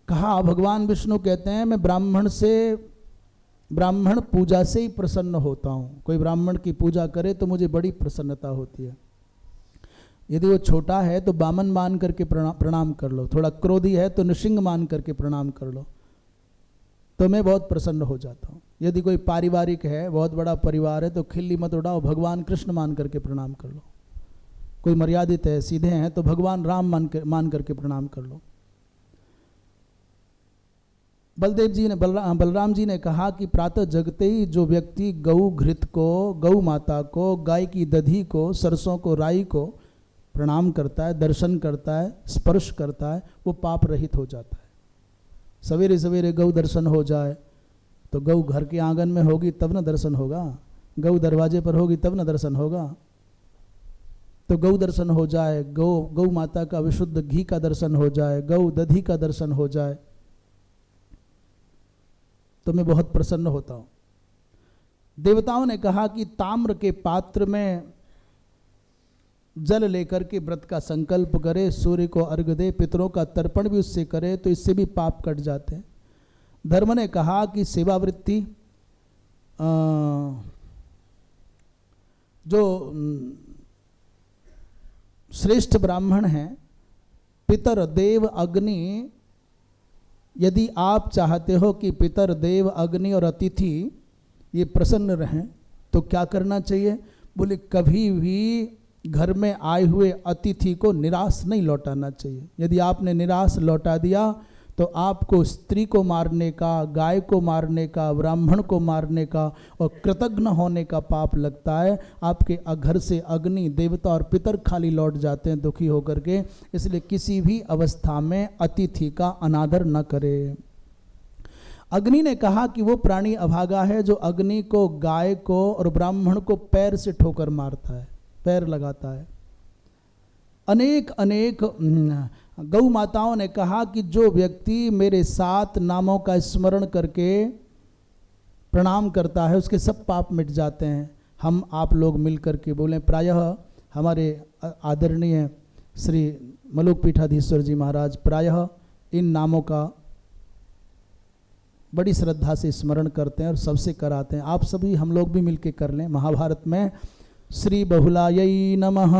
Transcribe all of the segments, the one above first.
कहा भगवान विष्णु कहते हैं मैं ब्राह्मण पूजा से ही प्रसन्न होता हूँ। कोई ब्राह्मण की पूजा करे तो मुझे बड़ी प्रसन्नता होती है। यदि वो छोटा है तो बामन मान करके प्रणाम कर लो, थोड़ा क्रोधी है तो नृसिंह मान करके प्रणाम कर लो, तो मैं बहुत प्रसन्न हो जाता हूँ। यदि कोई पारिवारिक है, बहुत बड़ा परिवार है, तो खिल्ली मत उड़ाओ, भगवान कृष्ण मान करके प्रणाम कर लो। कोई मर्यादित है, सीधे हैं, तो भगवान राम मान करके प्रणाम कर लो। बलराम जी ने कहा कि प्रातः जगते ही जो व्यक्ति गौ घृत को, गौ माता को, गाय की दधी को, सरसों को, राई को प्रणाम करता है, दर्शन करता है, स्पर्श करता है, वो पाप रहित हो जाता है। सवेरे सवेरे गौ दर्शन हो जाए तो गौ घर के आंगन में होगी तब न दर्शन होगा, गौ दरवाजे पर होगी तब न दर्शन होगा। तो गौ दर्शन हो जाए, गौ माता का विशुद्ध घी का दर्शन हो जाए, गौ दधी का दर्शन हो जाए, तो मैं बहुत प्रसन्न होता हूँ। देवताओं ने कहा कि ताम्र के पात्र में जल लेकर के व्रत का संकल्प करे, सूर्य को अर्घ्य दे, पितरों का तर्पण भी उससे करे, तो इससे भी पाप कट जाते हैं। धर्म ने कहा कि सेवावृत्ति, जो श्रेष्ठ ब्राह्मण हैं, पितर देव अग्नि, यदि आप चाहते हो कि पितर देव अग्नि और अतिथि ये प्रसन्न रहें तो क्या करना चाहिए? बोले कभी भी घर में आए हुए अतिथि को निराश नहीं लौटाना चाहिए। यदि आपने निराश लौटा दिया तो आपको स्त्री को मारने का, गाय को मारने का, ब्राह्मण को मारने का और कृतघ्न होने का पाप लगता है। आपके घर से अग्नि, देवता और पितर खाली लौट जाते हैं दुखी होकर के। इसलिए किसी भी अवस्था में अतिथि का अनादर न करे। अग्नि ने कहा कि वो प्राणी अभागा है जो अग्नि को, गाय को और ब्राह्मण को पैर से ठोकर मारता है, पैर लगाता है। अनेक गौ माताओं ने कहा कि जो व्यक्ति मेरे 7 नामों का स्मरण करके प्रणाम करता है उसके सब पाप मिट जाते हैं। हम आप लोग मिल करके बोलें, प्रायः हमारे आदरणीय श्री मलुक पीठाधीश्वर जी महाराज प्रायः इन नामों का बड़ी श्रद्धा से स्मरण करते हैं और सबसे कराते हैं। आप सभी हम लोग भी मिल के कर लें। महाभारत में श्री बहुलायै नमः,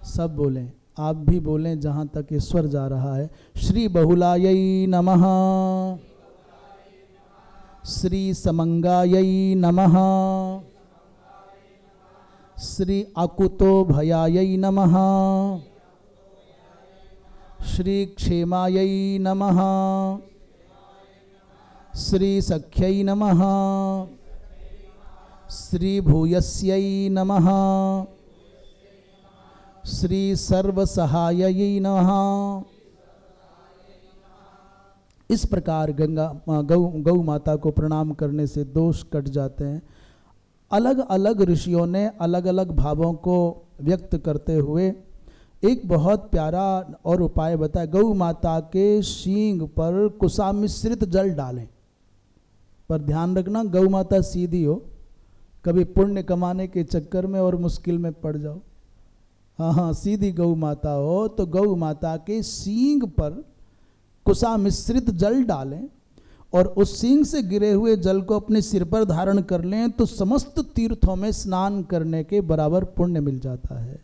सब बोलें, आप भी बोलें जहाँ तक ईश्वर जा रहा है। श्री बहुलायै नमः, श्री समंगायै नमः, श्री अकुतो भयायै नमः, श्री क्षेमायै नमः, श्री सख्यै नमः, श्री भूयस्यै नमः, श्री सर्वसहायै नमः। इस प्रकार गौ माता को प्रणाम करने से दोष कट जाते हैं। अलग अलग ऋषियों ने अलग अलग भावों को व्यक्त करते हुए एक बहुत प्यारा और उपाय बताया। गौ माता के सींग पर कुसा मिश्रित जल डालें, पर ध्यान रखना गौ माता सीधी हो, कभी पुण्य कमाने के चक्कर में और मुश्किल में पड़ जाओ। हाँ, सीधी गौ माता हो तो गौ माता के सींग पर कुसा मिश्रित जल डालें और उस सींग से गिरे हुए जल को अपने सिर पर धारण कर लें तो समस्त तीर्थों में स्नान करने के बराबर पुण्य मिल जाता है।